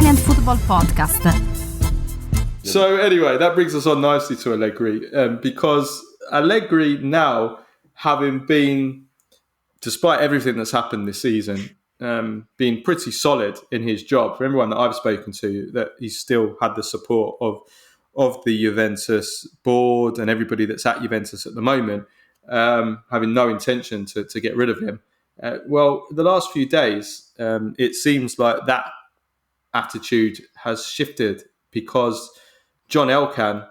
Italian Football Podcast. So anyway, that brings us on nicely to Allegri, because Allegri now, having been, despite everything that's happened this season, been pretty solid in his job. For everyone that I've spoken to, that he's still had the support of the Juventus board and everybody that's at Juventus at the moment, having no intention to get rid of him. Well, the last few days, it seems like that attitude has shifted because John Elkann,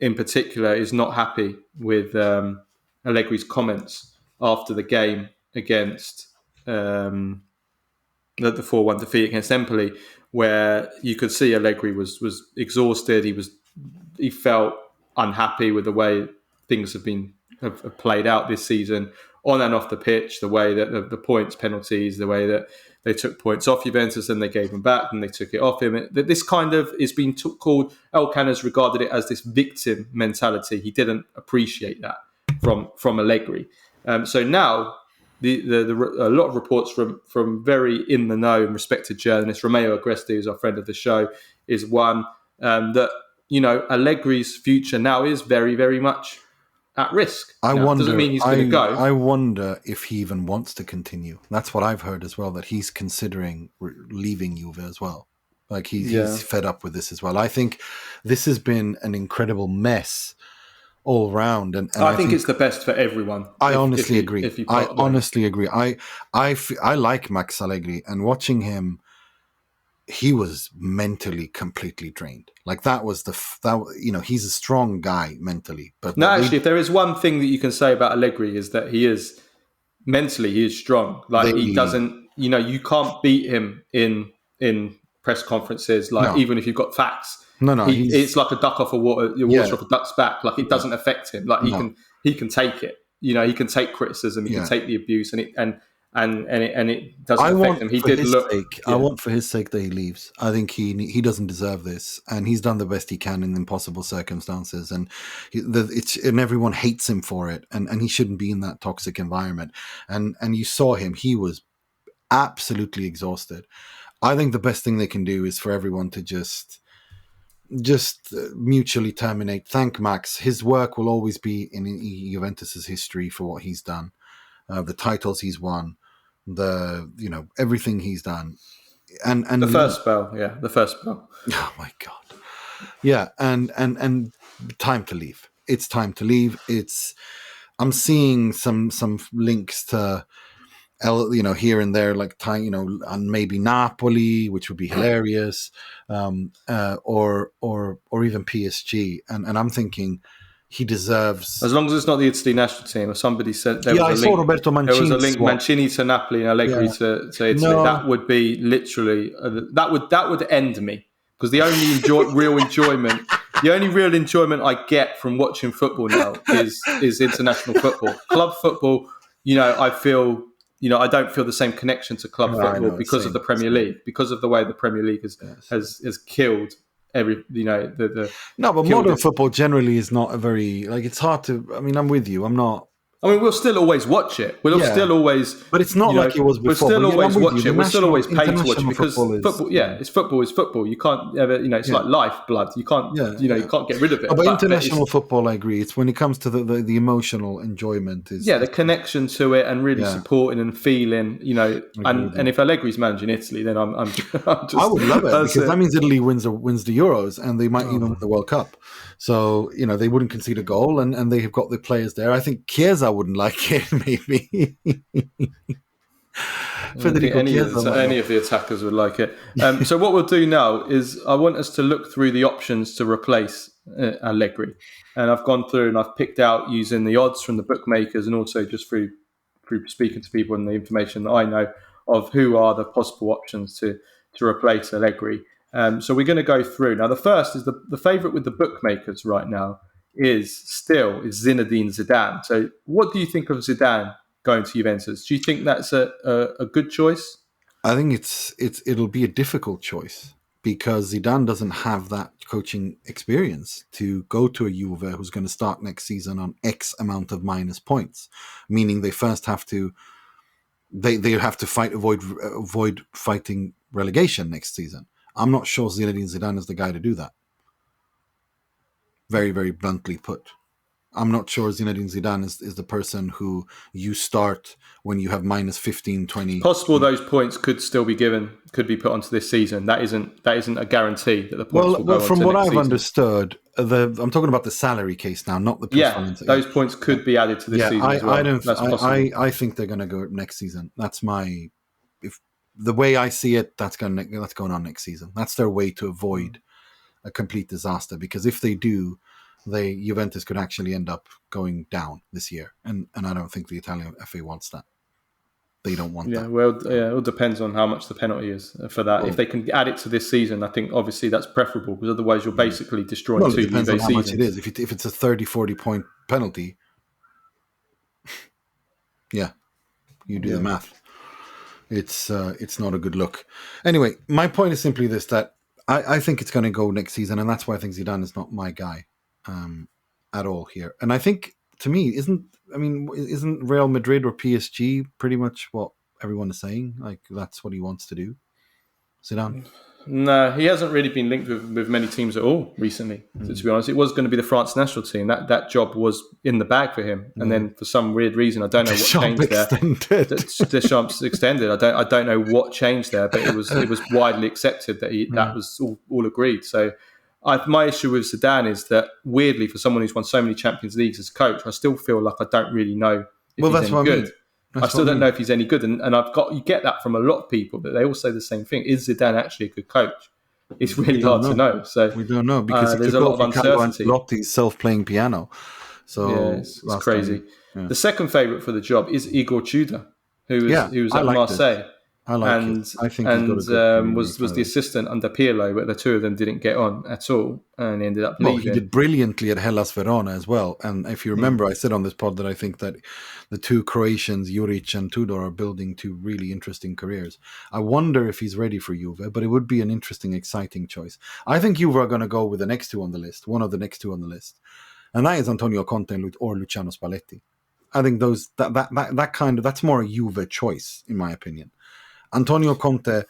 in particular, is not happy with Allegri's comments after the game against the 4-1 defeat against Empoli, where you could see Allegri was exhausted. He felt unhappy with the way things have played out this season, on and off the pitch, the way that the points, penalties, the way that they took points off Juventus and they gave them back and they took it off him. This kind of is being called, Elkann has regarded it as this victim mentality. He didn't appreciate that from Allegri. So now a lot of reports from very in the know and respected journalists, Romeo Agresti, who's our friend of the show, is one that, Allegri's future now is very, very much at risk. Doesn't mean he's going to go. I wonder if he even wants to continue. That's what I've heard as well, that he's considering leaving Juve as well. Like he's fed up with this as well. I think this has been an incredible mess all round, and I think it's the best for everyone. I honestly agree. I like Max Allegri, and watching him, he was mentally completely drained. Like that was he's a strong guy mentally. But if there is one thing that you can say about Allegri is that he is strong. Like he doesn't, you can't beat him in press conferences. Even if you've got facts. It's like a duck off a water off a duck's back. Like it doesn't affect him. Like he can take it. He can take criticism. He can take the abuse, and it doesn't affect him. He did look. I want for his sake that he leaves. I think he doesn't deserve this, and he's done the best he can in impossible circumstances, and everyone hates him for it, and he shouldn't be in that toxic environment. And you saw him; he was absolutely exhausted. I think the best thing they can do is for everyone to just mutually terminate. Thank Max. His work will always be in Juventus's history for what he's done, the titles he's won, everything he's done, and the first spell. Oh my God, yeah, and time to leave. It's time to leave. I'm seeing some links to here and there, like and maybe Napoli, which would be hilarious, or even PSG, and I'm thinking he deserves, as long as it's not the Italy national team. Or somebody said I saw Roberto Mancini. There was a link, Mancini to Napoli and Allegri to Italy. No. That would be literally that would end me, because the only real enjoyment I get from watching football now is international football. Club football, I feel. I don't feel the same connection to club football because of the Premier League, because of the way the Premier League has killed every, but modern football generally is not a very, it's hard to, I'm with you. We'll still always watch it. We'll still always... But it's not like it was before. We'll still always watch it. We'll still always pay to watch it, because football, it's football. You can't ever, it's like lifeblood. You can't, you can't get rid of it. But international football, I agree. It's when it comes to the emotional enjoyment. The connection to it and really supporting and feeling, and if Allegri's managing Italy, then I'm just... I would love it, because that means Italy wins the Euros, and they might even win the World Cup. So, they wouldn't concede a goal, and they have got the players there. I think Chiesa wouldn't like it, maybe. Any of the attackers would like it. So what we'll do now is I want us to look through the options to replace Allegri. And I've gone through and I've picked out, using the odds from the bookmakers and also just through speaking to people and the information that I know of, who are the possible options to replace Allegri. So we're going to go through. Now, the first is the favourite with the bookmakers right now is Zinedine Zidane. So what do you think of Zidane going to Juventus? Do you think that's a good choice? I think it'll be a difficult choice, because Zidane doesn't have that coaching experience to go to a Juve who's going to start next season on X amount of minus points, meaning they first have to avoid fighting relegation next season. I'm not sure Zinedine Zidane is the guy to do that. Very, very bluntly put. I'm not sure Zinedine Zidane is the person who you start when you have minus 15, 20. It's possible those points could still be given, could be put onto this season. That isn't a guarantee that the points will go Well, from onto what next I've season. understood, I'm talking about the salary case now, not the performance. Those points could be added to this season as well. That's possible. I think they're going to go next season. That's the way I see it. That's going on next season. That's their way to avoid a complete disaster. Because if they do, Juventus could actually end up going down this year, and I don't think the Italian FA wants that. They don't want that. Well, it all depends on how much the penalty is for that. If they can add it to this season, I think obviously that's preferable, because otherwise you're basically destroying two Juve seasons. It depends on how much it is. If it's a 30, 40 point penalty, you do the math. It's not a good look. Anyway, my point is simply this, that I think it's going to go next season, and that's why I think Zidane is not my guy at all here. And I think, to me, isn't Real Madrid or PSG pretty much what everyone is saying? Like, that's what he wants to do, Zidane? No, he hasn't really been linked with many teams at all recently. To be honest, it was going to be the France national team. That job was in the bag for him, and then for some weird reason, I don't know what changed there. Deschamps extended. I don't know what changed there, but it was widely accepted that that was all agreed. So, my issue with Zidane is that, weirdly, for someone who's won so many Champions Leagues as coach, I still feel like I don't really know if he's any good. I still don't know if he's any good, and you get that from a lot of people, but they all say the same thing. Is Zidane actually a good coach? It's really hard to know. So we don't know, because there's a lot of uncertainty. Lotti's self-playing piano, so it's crazy. The second favourite for the job is Igor Tudor, who was at Marseille. I think was the assistant under Pirlo, but the two of them didn't get on at all, and he ended up leaving. He did brilliantly at Hellas Verona as well. And if you remember, I said on this pod that I think that the two Croatians, Juric and Tudor, are building two really interesting careers. I wonder if he's ready for Juve, but it would be an interesting, exciting choice. I think Juve are going to go with the next two on the list, one of the next two on the list, and that is Antonio Conte or Luciano Spalletti. I think that's more a Juve choice, in my opinion. Antonio Conte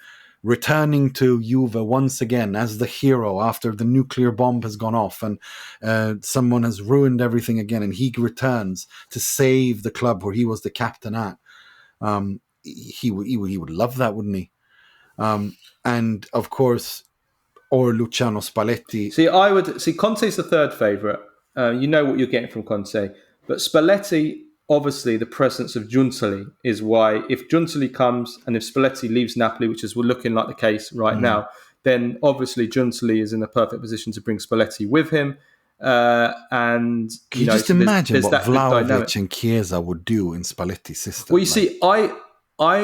returning to Juve once again as the hero after the nuclear bomb has gone off and someone has ruined everything again, and he returns to save the club where he was the captain at. He would love that, wouldn't he? And of course, or Luciano Spalletti. Conte's the third favourite. You know what you're getting from Conte, but Spalletti. Obviously, the presence of Giuntoli is why, if Giuntoli comes and if Spalletti leaves Napoli, which is looking like the case right now, then obviously Giuntoli is in a perfect position to bring Spalletti with him. And can you just imagine what Vlahovic and Chiesa would do in Spalletti's system? Well, you see, I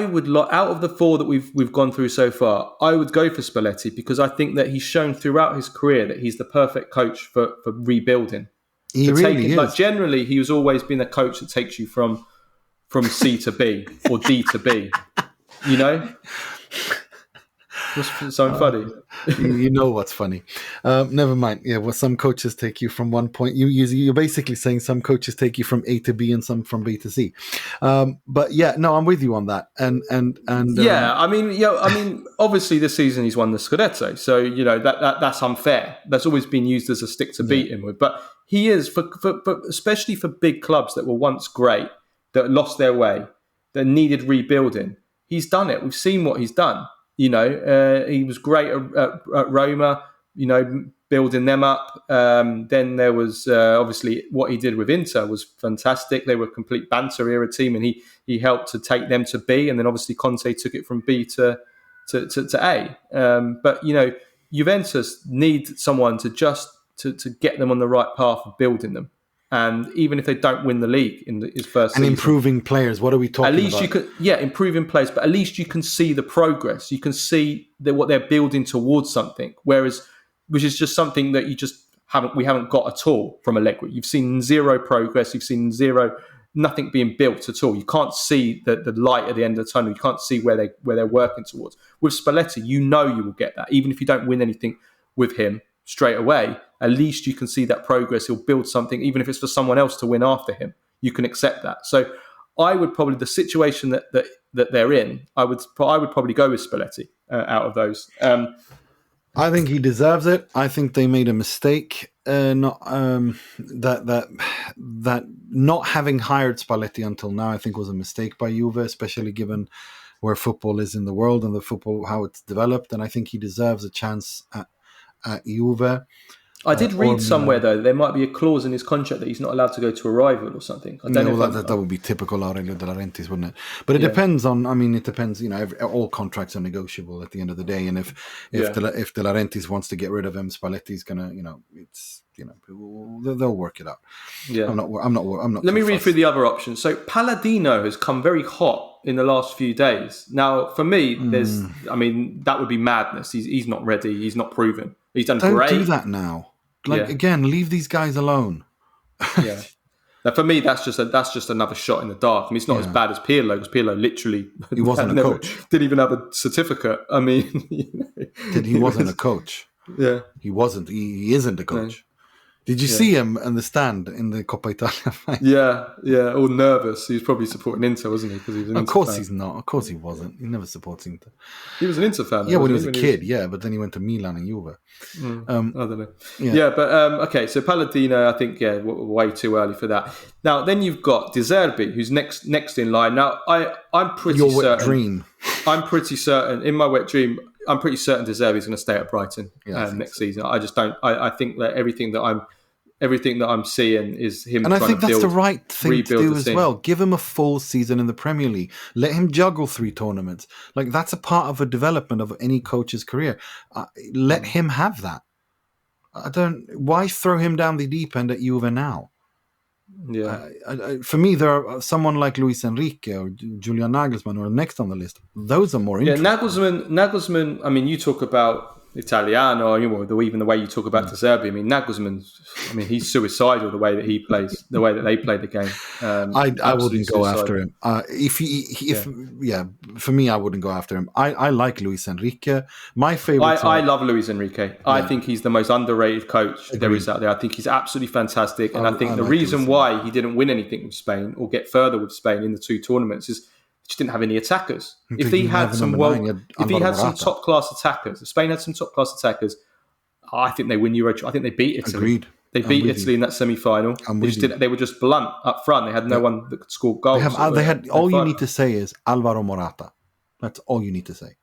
would out of the four that we've gone through so far, I would go for Spalletti, because I think that he's shown throughout his career that he's the perfect coach for rebuilding. He really is. Like, generally, he has always been a coach that takes you from C to B or D to B. You know? What's something funny? You know what's funny. Never mind. Yeah, well, some coaches take you from one point. You're basically saying some coaches take you from A to B and some from B to C. But yeah, no, I'm with you on that. And obviously this season he's won the Scudetto, so that's unfair. That's always been used as a stick to beat him with. But he is for especially for big clubs that were once great, that lost their way, that needed rebuilding. He's done it. We've seen what he's done. He was great at Roma, building them up. Then there was obviously what he did with Inter was fantastic. They were a complete banter era team, and he helped to take them to B. And then obviously Conte took it from B to A. But Juventus need someone to get them on the right path of building them. And even if they don't win the league in his first season. And improving players, what are we talking about? At least you can, improving players, but at least you can see the progress. You can see what they're building towards something. Which is just something that we haven't got at all from Allegri. You've seen zero progress. You've seen nothing being built at all. You can't see the light at the end of the tunnel. You can't see where they're working towards. With Spalletti, you will get that. Even if you don't win anything with him straight away, at least you can see that progress. He'll build something, even if it's for someone else to win after him. You can accept that. So I would probably, the situation that that they're in, I would probably go with Spalletti out of those. I think he deserves it. I think they made a mistake. Not that not having hired Spalletti until now, I think was a mistake by Juve, especially given where football is in the world and the football how it's developed. And I think he deserves a chance at Juve. I did read somewhere though there might be a clause in his contract that he's not allowed to go to a rival or something. I don't know. That would be typical Aurelio De Laurentiis, wouldn't it? But it depends on. I mean, it depends. All contracts are negotiable at the end of the day, and if De Laurentiis wants to get rid of him, Spalletti's gonna. They'll work it out. Yeah, I'm not. Let me read through the other options. So Palladino has come very hot in the last few days. Now, for me, that would be madness. He's not ready. He's not proven. He's done great. Don't do that now. Again, leave these guys alone. Yeah. Now, for me, that's just another shot in the dark. I mean, it's not as bad as Pirlo, because Pirlo literally he wasn't a coach. Didn't even have a certificate. I mean, he wasn't a coach. Yeah, he wasn't. He isn't a coach. No. Did you see him in the stand in the Coppa Italia fight? Yeah, all nervous. He was probably supporting Inter, wasn't he? Because he was an Of course he's not. Of course he wasn't. He never supports Inter. He was an Inter fan. Yeah, when he was a kid, but then he went to Milan and Juve. I don't know. Yeah, but okay, so Palladino, I think, way too early for that. Now, then you've got De Zerbi, who's next in line. Now, I'm pretty certain... Your wet dream. I'm pretty certain, in my wet dream, I'm pretty certain De Zerbi is going to stay at Brighton next season. I just don't. I think that everything that I'm seeing is him. And trying I think to that's the right thing to do as team. well. Give him a full season in the Premier League. Let him juggle 3 tournaments. Like, that's a part of a development of any coach's career. Let him have that. Why throw him down the deep end at Juve now? Yeah. For me, there are someone like Luis Enrique or Julian Nagelsmann who are next on the list. Those are more interesting. Yeah, Nagelsmann. I mean, you talk about Italiano, even the way you talk about De Zerbi. I mean, Nagelsmann. I mean, he's suicidal the way that he plays, the way that they play the game. I wouldn't go after him. For me, I wouldn't go after him. I like Luis Enrique. My favorite. I love Luis Enrique. Yeah. I think he's the most underrated coach there is out there. I think he's absolutely fantastic, and I think the reason why he didn't win anything with Spain or get further with Spain in the 2 tournaments is he just didn't have any attackers. If he had some top class attackers, if Spain had some top class attackers, I think they win Euro. I think they beat Italy. Agreed. They beat Italy in that semi-final. They were just blunt up front. They had no one that could score goals. You need to say is Alvaro Morata. That's all you need to say.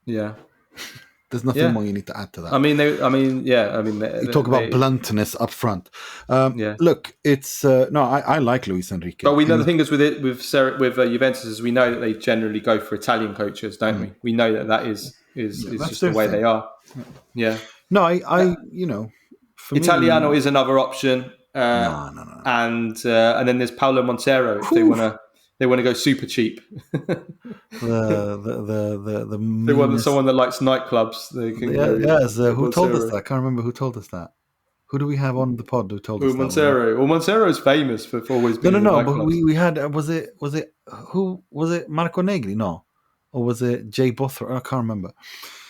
Yeah. There's nothing more you need to add to that. You talk about bluntness up front. Look, it's I like Luis Enrique. But we know the thing is with Juventus is we know that they generally go for Italian coaches, don't we? We know that is just the way they are. Yeah. No, for Italiano me, is another option. No. And then there's Paulo Montero if they want to go super cheap. They want someone that likes nightclubs. Who told us that? I can't remember who told us that. Who do we have on the pod who told us that? Montero. Well, Montero is famous for always being No. But we had was it Marco Negri? No, or was it Jay Bothroyd? I can't remember.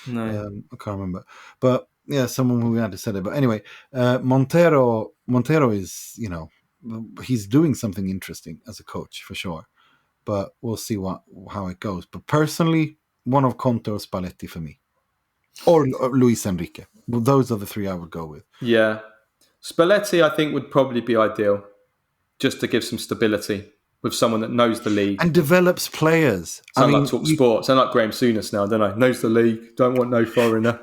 No, I can't remember. But yeah, someone who had to say it. But anyway, Montero is he's doing something interesting as a coach for sure. But we'll see how it goes. But personally, one of Conte or Spalletti for me. Or Luis Enrique. Well, those are the 3 I would go with. Yeah. Spalletti, I think, would probably be ideal. Just to give some stability with someone that knows the league. And develops players. Sound like Talk Sport. Sound like Graham Souness now, don't I? Knows the league. Don't want no foreigner.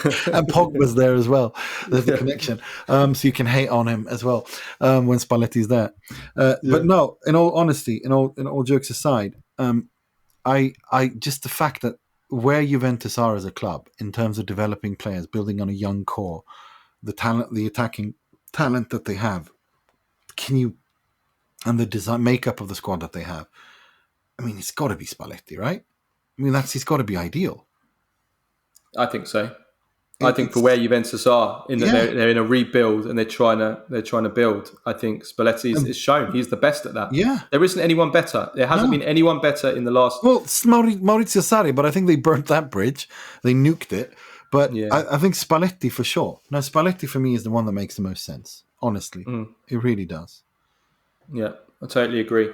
And Pogba's there as well. There's the connection. So you can hate on him as well when Spalletti's there. But no, in all honesty, in all jokes aside, I just the fact that where Juventus are as a club in terms of developing players, building on a young core, the talent, the attacking talent that they have, and the design makeup of the squad that they have. I mean, it's got to be Spalletti, right? I mean, he's got to be ideal. I think so. I think for where Juventus are, they're in a rebuild and they're trying to build. I think Spalletti is shown he's the best at that. Yeah, there isn't anyone better. There hasn't been anyone better in the last. Well, it's Maurizio Sarri, but I think they burnt that bridge. They nuked it. But I think Spalletti for sure. No, Spalletti for me is the one that makes the most sense. Honestly, it really does. Yeah, I totally agree.